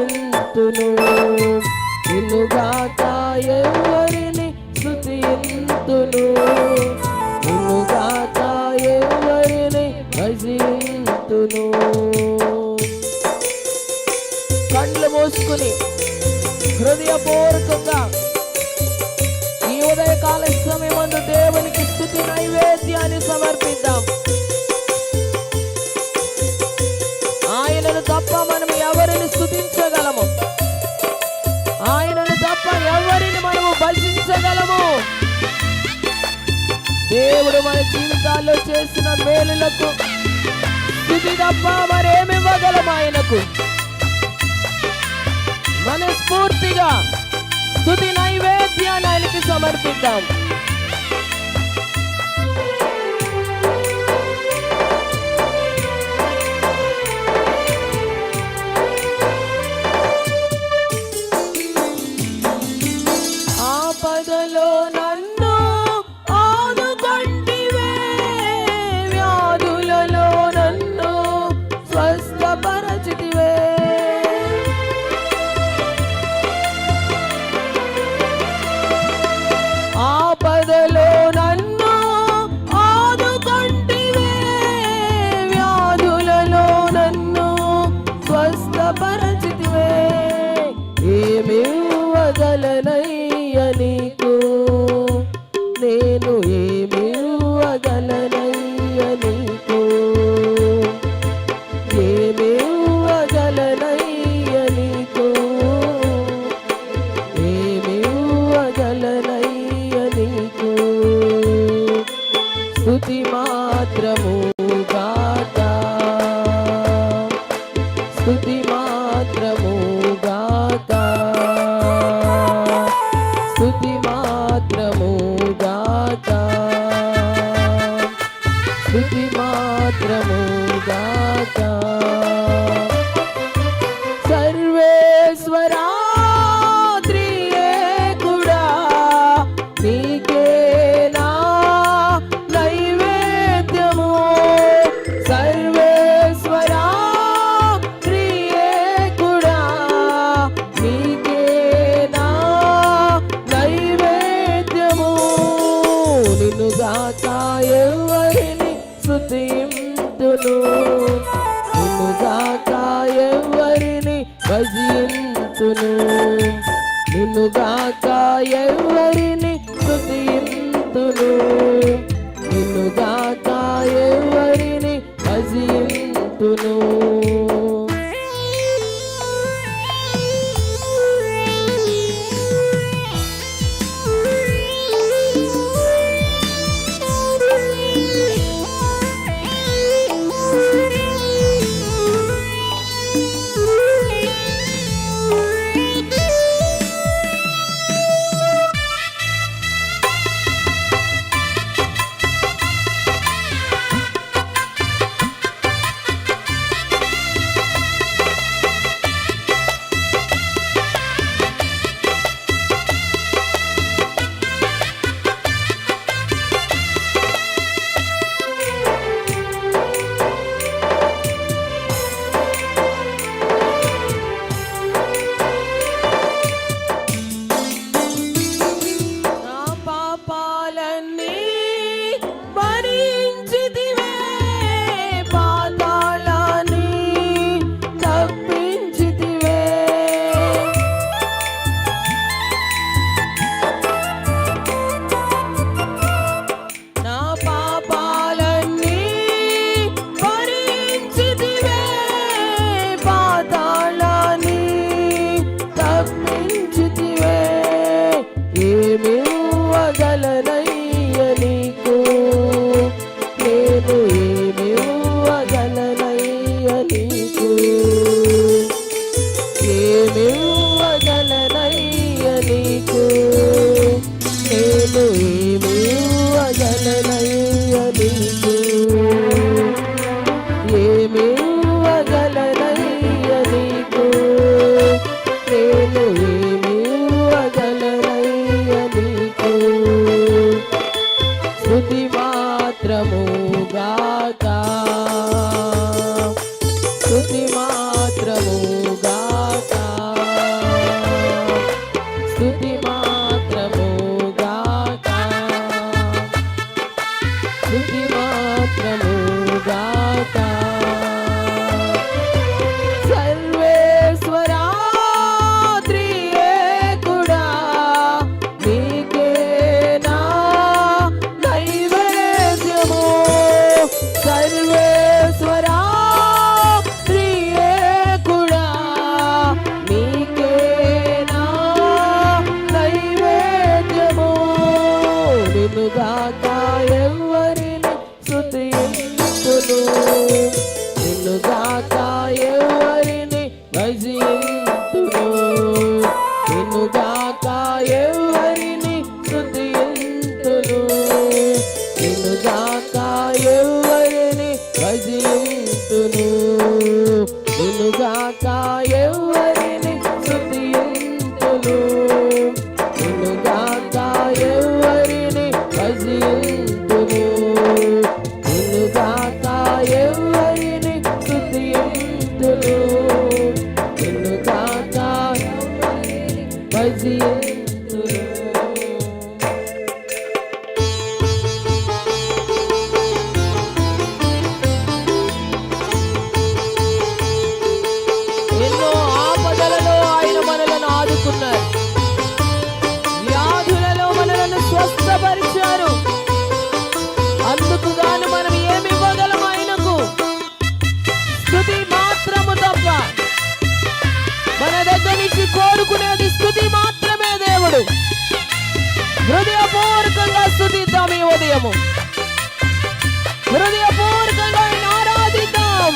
భజింతును. నిన్నుగాక ఎవరిని స్తుతింతును, నిన్నుగాక ఎవరిని భజింతును. కళ్ళు మూసుకుని హృదయపూర్వకంగా ఈ ఉదయకాల సమయమందు దేవునికి స్తుతి నైవేద్యాన్ని సమర్పిద్దాం. ఆయనను తప్ప మనం ఎవరిని స్తుతించగలము? ఆయనను తప్ప ఎవరిని మనము భజించగలము? దేవుడు మన జీవితాల్లో చేసిన మేలులకు స్తుతి తప్ప మరేమివ్వగలము? ఆయనకు మనస్ఫూర్తిగా స్తుతి నైవేద్యాన్ని ఆయనకి సమర్పిద్దాం. ఆపదలో నన్ను ఆదుకొంటివే, వ్యాధులలో నన్ను స్వస్థపరచితివే. ఆపదలో నన్ను ఆదుకొంటివే, వ్యాధులలో నన్ను స్వస్థపరచితివే. ఏమివ్వగలనయ్య నీకు, నేను ఏమివ్వగలనయ్య నీకు, ఏమివ్వగలనయ్య నీకు, ఏమివ్వగలనయ్య నీకు. స్తుతి మాత్రము గాక, స్తుతి మాత్రము గాక, స్తుతి మాత్రము గాక, స్తుతి మాత్రము గాక. సర్వేశ్వరా త్రియేకుడా, నీకే నా నైవేద్యము. సర్వేశ్వరా త్రియేకుడా, నీకే నా నైవేద్యము. నిన్నుగాక ఎవరిని స్తుతింతును, నిన్నుగాక ఎవరిని భజింతును, నిన్నుగాక ఎవరిని స్తుతింతును, నిన్నుగాక ఎవరిని భజింతును. స్తుతి మాత్రము గాక నిన్నుగాక ఎవరిని స్తుతింతును, నిన్నుగాక ఎవరిని భజింతును, నిన్నుగాక ఎవరిని స్తుతింతును, నిన్నుగాక ఎవరిని భజింతును, నిన్నుగాక ఎవరిని స్తుతింతును, నిన్నుగాక భజింతును. ఎన్నో ఆపదలలో ఆయన మనలను ఆదుకున్నారు, వ్యాధులలో మనలను స్వస్థపరిచారు. అందుకు గాను మనం ఏమి ఇవ్వగలం ఆయనకు? స్తుతి మాత్రము తప్ప. మన దగ్గర నుంచి కోరుకునేది స్తుతి మాత్రమే. దేవుడు హృదయపూర్వకంగా స్తుతిద్దాం. ఈ ఉదయము హృదయపూర్వకంగా ఆయన ఆరాధిద్దాం.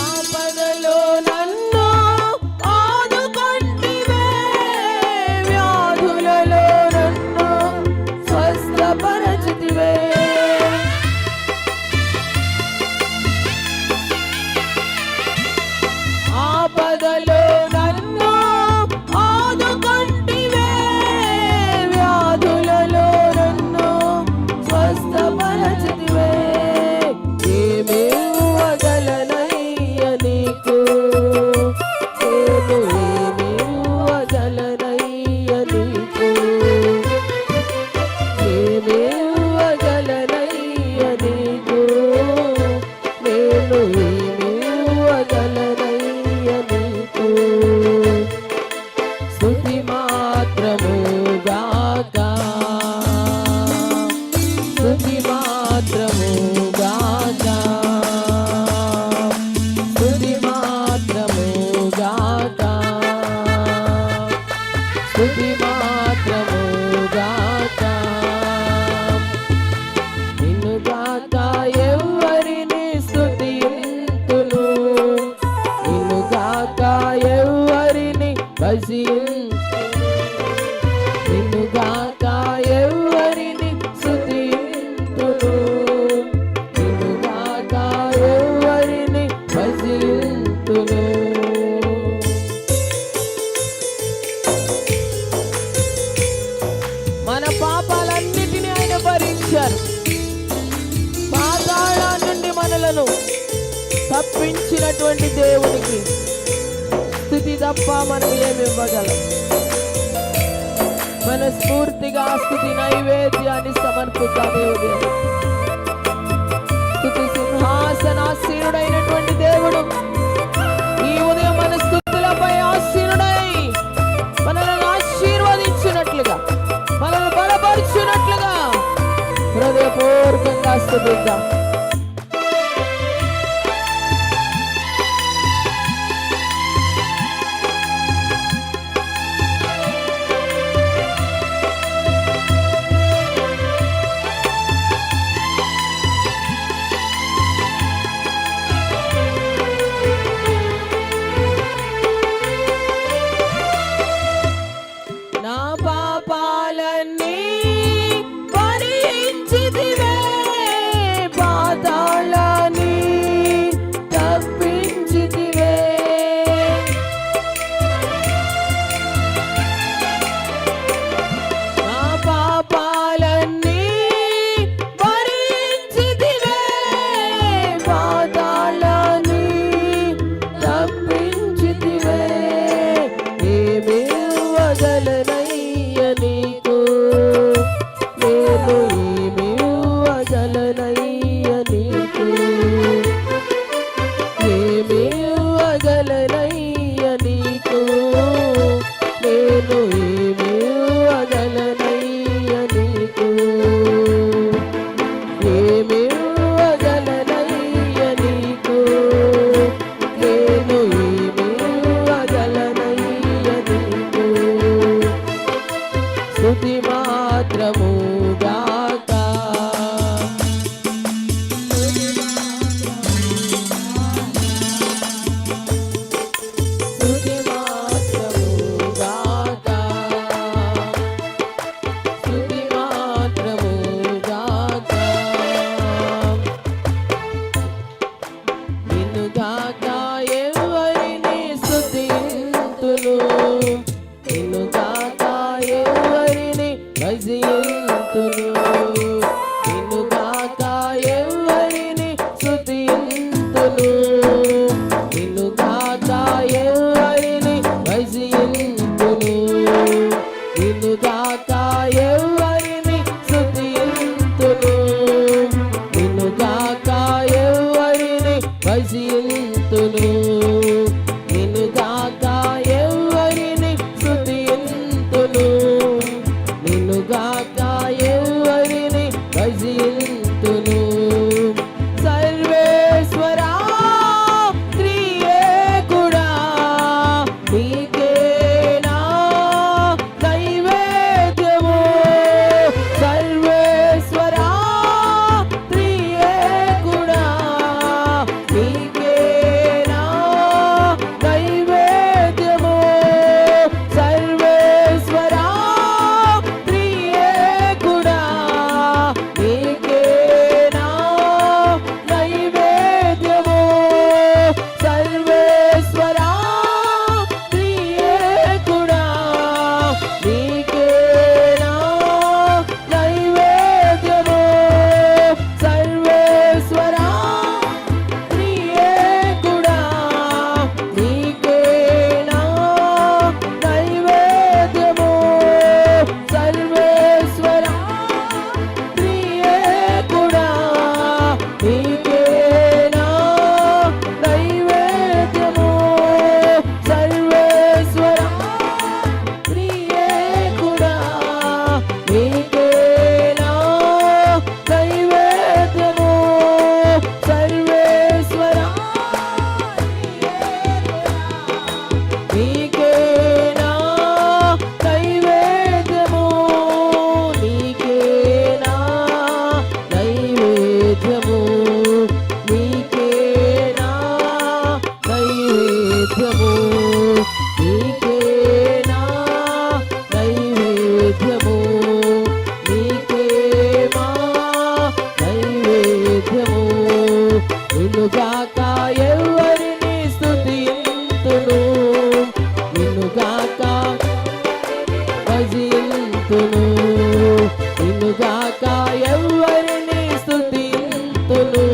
ఆపదలో నన్ను ఆదుకొంటివే, వ్యాధులలో నన్ను స్వస్థపరచితివే. ఆపదలో నన్ను ఆదుకొంటివే, వ్యాధులలో నన్ను స్వస్థపరచితివే. ఏమివ్వగలనయ్య నీకు, నేను ఏమివ్వగలనయ్య నీకు, ఏమివ్వగలనయ్య నీకు, నేను ఏమివ్వగలనయ్య నీకు. స్తుతి మాత్రము గాక, స్తుతి మాత్రము గాక, స్తుతి మాత్రము గాక, స్తుతి మాత్రము గాక. నిన్నుగాక ఎవరిని స్తుతింతును, నిన్నుగాక ఎవరిని భజింతును, నిన్నుగాక ఎవరిని స్తుతింతును, నిన్నుగాక ఎవరిని భజింతును. మన పాపాలన్నిటినీ ఆయన భరించారు. పాతాళం నుండి మనలను తప్పించినటువంటి దేవునికి స్తుతి తప్ప మనం ఏమి ఇవ్వగలం? మనస్ఫూర్తిగా స్తుతి నైవేద్యాన్ని సమర్పిద్దాం. దేవుడు స్తుతి సింహాసనాసీనుడైనటువంటి దేవుడు ఈ ఉదయం మన స్తుతులపై ఆసీనుడై మనల్ని ఆశీర్వదించినట్లుగా, మనల్ని బలపరిచినట్లుగా హృదయపూర్వకంగా స్తుతిద్దాం. నా పాపాలన్నీ భరించితివే, భజింతును నిన్ను కాక ఎవరిని భజింతును నిన్ను కాక ఎవరిని స్తుతింతును నిన్ను కాక ఎవరిని భజింతును నిన్ను కాక ఎవరిని స్తుతింతును నిన్ను కాక ఎవరిని భజింతును నిన్ను కాక ఎవరిని స్తుతింతును నిన్ను కాక ఎవరిని భజింతును సర్వేశ్వరా త్రియేకుడా నీకే నా నైవేద్యము సర్వేశ్వరా త్రియేకుడా నీకే నా నైవేద్యము సర్వేశ్వరా త్రియేకుడా నీకే నా నైవేద్యము సర్వేశ్వరా త్రియేకుడా నీకే నా నైవేద్యము సర్వేశ్వరా త్రియేకుడా నీకే నా నైవేద్యము సర్వేశ్వరా త్రియేకుడా నీకే నా నైవేద్యము సర్వేశ్వరా త్రియేకుడా నీకే నా నైవేద్యము సర్వేశ్వరా నీకే నా నైవేద్యము నీకే నా నైవేద్యము నీకే నా నైవేద్యము నీకే నా నైవేద్యము నీకే మా నైవేద్యము నిన్ను కాక ఎవరిని స్తుతింతును నిన్ను కాక భజింతును నిన్ను కాక ఎవరిని స్తుతింతును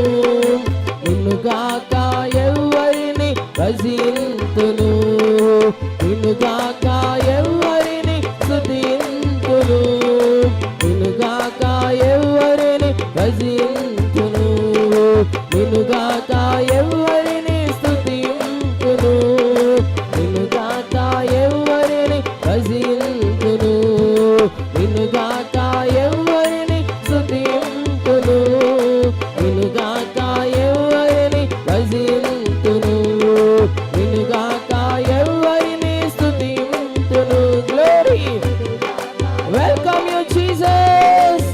నిన్ను కాక ఎవరిని భజింతును నిన్ను కాక ఎవరిని స్తుతింతును నిన్ను కాక ఎవరిని భజింతును నిన్ను కాక ఎవరిని స్తుతింతును నిన్ను కాక ఎవరిని భజింతును నిన్ను కాక ఎవరిని స్తుతింతును నిన్ను కాక ఎవరిని భజింతును నిన్ను కాక ఎవరిని స్తుతింతును గ్లోరీ వెల్కమ్ యు జీసస్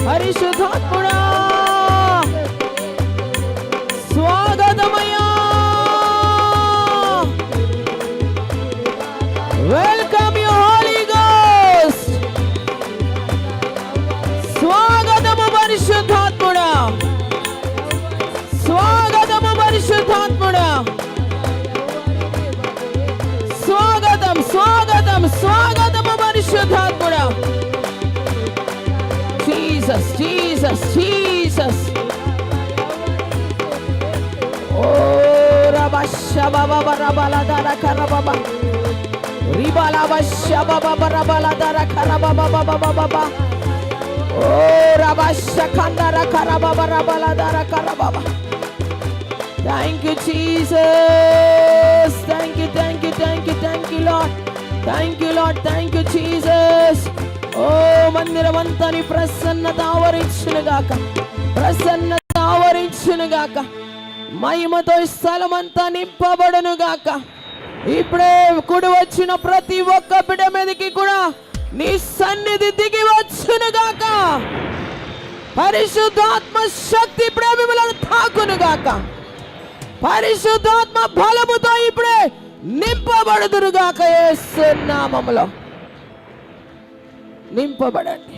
పరిశుద్ధాత్ముడా స్వాగతమయ్యా వెల్కమ్ యు హోలీ గోస్ట్ స్వాగతము పరిశుద్ధాత్ముడా స్వాగతము పరిశుద్ధాత్ముడా స్వాగతం స్వాగతం స్వాగతము పరిశుద్ధాత్ముడా జీసస్ జీసస్ జీసస్ ఓ రబష బాబా రబలదర కరబబా రిబలా బష బాబా రబలదర కరబబా బాబా ఓ రబష కందర కరబబా రబలదర కరబబా thank you Jesus thank you thank you thank you thank you lord thank you lord thank you Jesus ఓ మందిరమంతా నీ ప్రసన్నత ఆవరించునుగాక ప్రసన్నత ఆవరించునుగాక మహిమతో ఈ స్థలమంతా నింపబడునుగాక ఇప్పుడే కూడి వచ్చిన ప్రతి ఒక్క బిడ్డ మీదకి కూడా నీ సన్నిధి దిగి వచ్చునుగాక పరిశుద్ధాత్మ శక్తి ఇప్పుడే మిమ్మల్ని తాకునుగాక పరిశుద్ధాత్మ బలముతో ఇప్పుడే నింపబడుదురుగాక యేసు నామములో నింపబడండి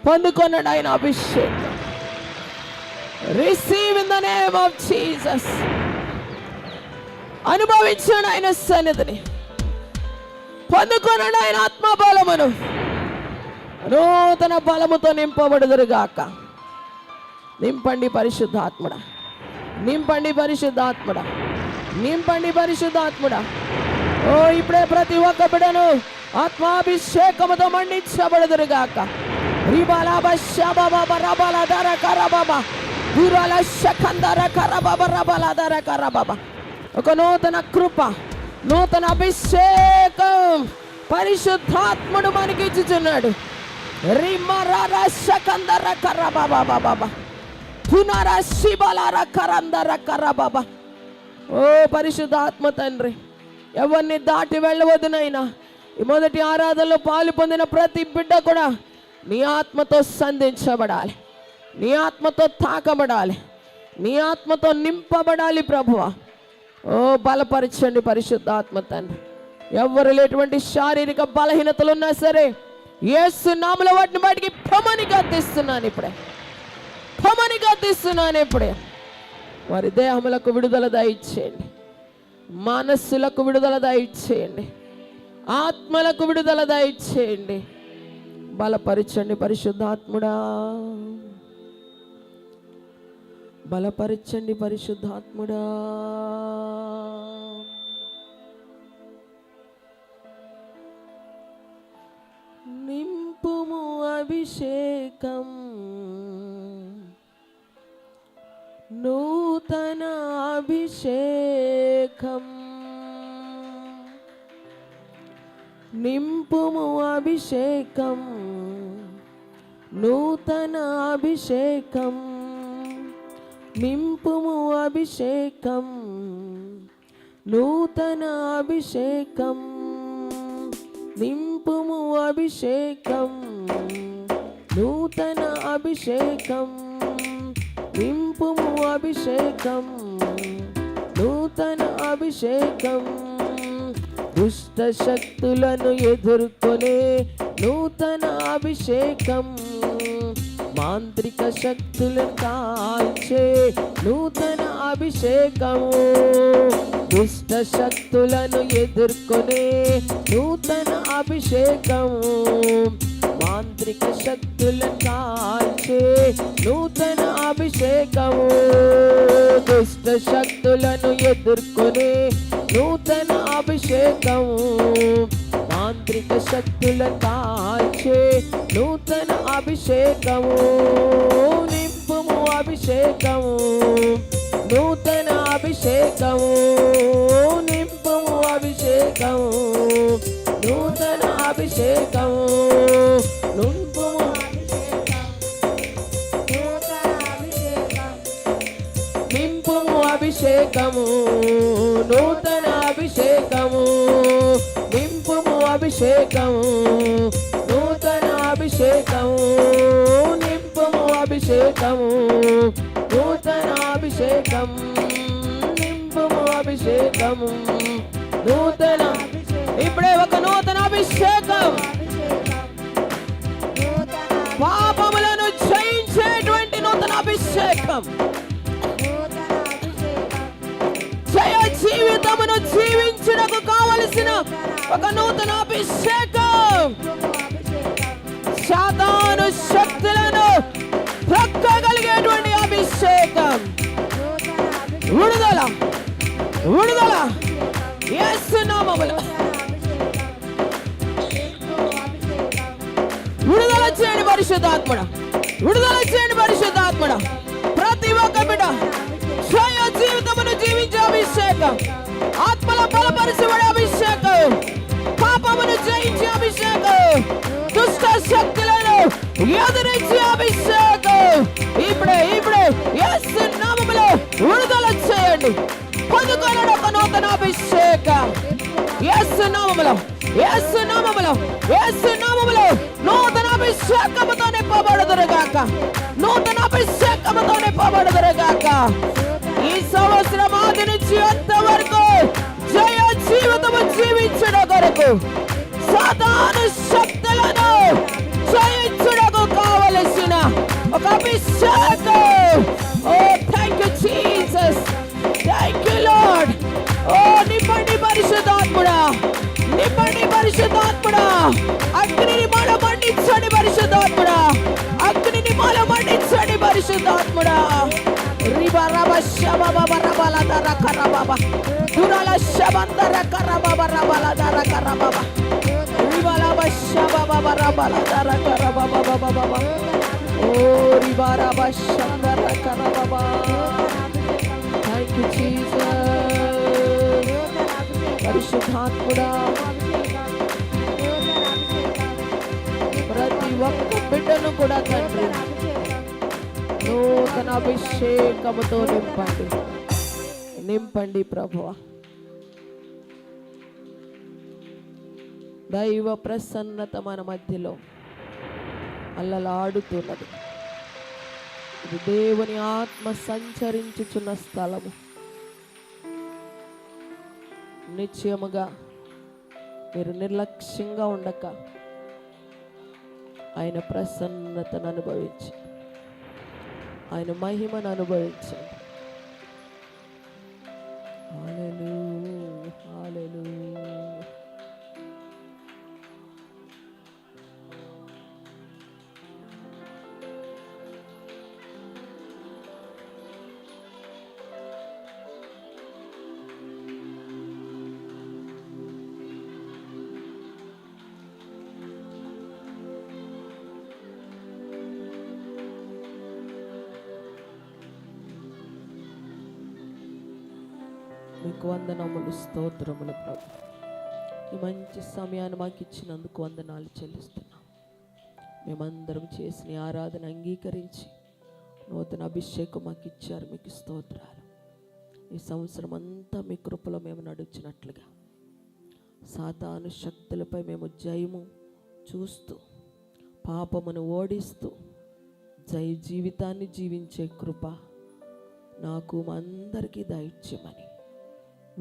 పొందుకొనండి ఆయన అభిషేకం receive in the name of Jesus అనుభవించండి ఆయన సన్నిధిని, పొందుకొనండి ఆయన ఆత్మబలమును. నూతన బలముతో నింపబడుదురుగాక. నింపండి పరిశుద్ధాత్ముడా, నింపండి పరిశుద్ధాత్ముడా, నింపండి పరిశుద్ధాత్ముడా. ఓ ఇప్పుడే ప్రతి ఒక్క బిడ్డను ఆత్మాభిషేకముతో మండించబడుదురుగాక. రిబాలాబ శబబ రబలదర కరబబ దురల శకందర కరబబ రబలదర కరబబ. ఒక నూతన కృప, నూతన అభిషేకం పరిశుద్ధాత్ముడు మనకి ఇచ్చుచున్నాడు. రిమరర శకందర కరబబ పునర శిబలర కరందర కరబబ. ఓ పరిశుద్ధాత్మ తండ్రి, ఎవరిని దాటి వెళ్ళవద్దునైనా. ఈ మొదటి ఆరాధనలో పాలు పొందిన ప్రతి బిడ్డ కూడా నీ ఆత్మతో సంధించబడాలి, నీ ఆత్మతో తాకబడాలి, నీ ఆత్మతో నింపబడాలి ప్రభువా. ఓ బలపరచండి పరిశుద్ధాత్మ తండ్రి. ఎవరు లేటువంటి శారీరక బలహీనతలు ఉన్నా సరే యేసు నామములో వాటిని బయటికి పొమ్మని గద్దిస్తున్నాను ఇప్పుడే, పొమ్మని గద్దిస్తున్నాను ఇప్పుడే. వారి దేహములకు విడుదల దయచేయండి, మనస్సులకు విడుదల దయచేయండి, ఆత్మలకు విడుదల దయచేయండి. బలపరచండి పరిశుద్ధాత్ముడా, బలపరచండి పరిశుద్ధాత్ముడా. నింపుము అభిషేకం, నూతన అభిషేకం. నింపుము అభిషేకం, నూతన అభిషేకం. నింపుము అభిషేకం, నూతన అభిషేకం. నింపుము అభిషేకం, నూతన అభిషేకం. నింపుము అభిషేకం, నూతన అభిషేకం. దుష్ట శక్తులను ఎదుర్కొనే నూతన అభిషేకం. మాంత్రిక శక్తులను కాల్చే నూతన అభిషేకము. దుష్ట శక్తులను ఎదుర్కొనే నూతన అభిషేకము. మాంత్రిక శక్తులను కాల్చే నూతన అభిషేకము. దుష్ట శక్తులను ఎదుర్కొనే నూతన అభిషేకము. మాంత్రిక శక్తులను కాల్చే నూతన అభిషేకము. నింపుము అభిషేకము, నూతన అభిషేకము. నింపుము అభిషేకము, నూతన అభిషేకము. నింపుము నింపుము అభిషేకము, నూతన అభిషేకము. నింపుము అభిషేకము, నూతన అభిషేకము. నింపుము అభిషేకము, నూతన అభిషేకం. నింపుము అభిషేకము, నూతన. ఇప్పుడే ఒక నూతన అభిషేకం, పాపములను జయించేటువంటి నూతన అభిషేకం. జయ జీవితమును జీవించుటకు కావలసిన ఒక నూతన అభిషేకం. సాతాను శక్తులను ప్రక్కగలిగేటువంటి అభిషేకం. విడుదల, విడుదల యేసు నామములో. విడుదల చేయండి పరిశుద్ధాత్ముడా, విడుదల చేయండి పరిశుద్ధాత్ముడా. ప్రతి ఒక్క బిడ్డ జయ జీవితమును జీవించే అభిషేకం. ఆత్మల బలపరచబడే అభిషేకం. పాపమును జయించే అభిషేకం. దుష్ట శక్తులను ఎదిరించే అభిషేకం. ఇప్పుడే ఇప్పుడే యేసు నామములో విడుదల చేయండి. పొందుకోనండి ఒక నూతన అభిషేకం. యేసు నామములో, యేసు నామములో, యేసు నామములో నూతన అభిషేకముతో నింపబడుదురుగాక. నూతన అభిషేకముతో నింపబడుదురుగాక. ఈ సంవత్సరం ఆది నుంచి అంతవరకు జయ జీవితము జీవించడం కొరకు సాతాను శక్తులను జయించుటకు కావలసిన ఒక అభిషేకం. ఓ thank you Jesus, thank you lord. ఓ Thank you, Jesus. పరిశుద్ధాత్ముడా, ప్రతి ఒక్క బిడ్డను కూడా తండ్రి నూతన అభిషేకముతో నింపండి ప్రభువా. దైవ ప్రసన్నత మన మధ్యలో అల్లలాడుతున్నది. ఇది దేవుని ఆత్మ సంచరించుచున్న స్థలము. నిశ్చయముగా మీరు నిర్లక్ష్యంగా ఉండక ఆయన ప్రసన్నతను అనుభవించి ఆయన మహిమను అనుభవించండి. హల్లెలూయా, హల్లెలూయా. మీకు వందనములు, స్తోత్రములు ప్రభు. ఈ మంచి సమయాన్ని మాకు ఇచ్చినందుకు వందనాలు చెల్లిస్తున్నాం. మేమందరం చేసిన ఆరాధన అంగీకరించి నూతన అభిషేకం మాకు ఇచ్చారు. మీకు స్తోత్రాలు. ఈ సంవత్సరం అంతా మీ కృపలో మేము నడుచినట్లుగా సాతాను శక్తులపై మేము జయము చూస్తూ పాపమును ఓడిస్తూ జయ జీవితాన్ని జీవించే కృప నాకు మా అందరికీ దయచేయమని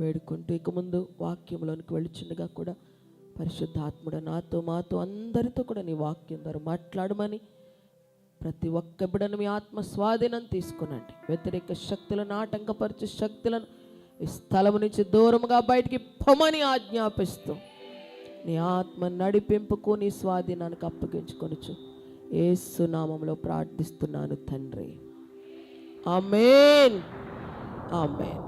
వేడుకుంటూ ఇక ముందు వాక్యంలోనికి వెళ్ళుచుండగా కూడా పరిశుద్ధాత్ముడు నాతో మాతో అందరితో కూడా నీ వాక్యం ద్వారా మాట్లాడమని ప్రతి ఒక్క బిడ్డను మీ ఆత్మ స్వాధీనం తీసుకునండి. వ్యతిరేక శక్తులను, ఆటంకపరచు శక్తులను ఈ స్థలం నుంచి దూరంగా బయటికి పొమ్మని ఆజ్ఞాపిస్తూ నీ ఆత్మ నడిపింపుకు నీ స్వాధీనానికి అప్పగించుకొనుచు యేసు నామములో ప్రార్థిస్తున్నాను తండ్రి. ఆమేన్, ఆమేన్.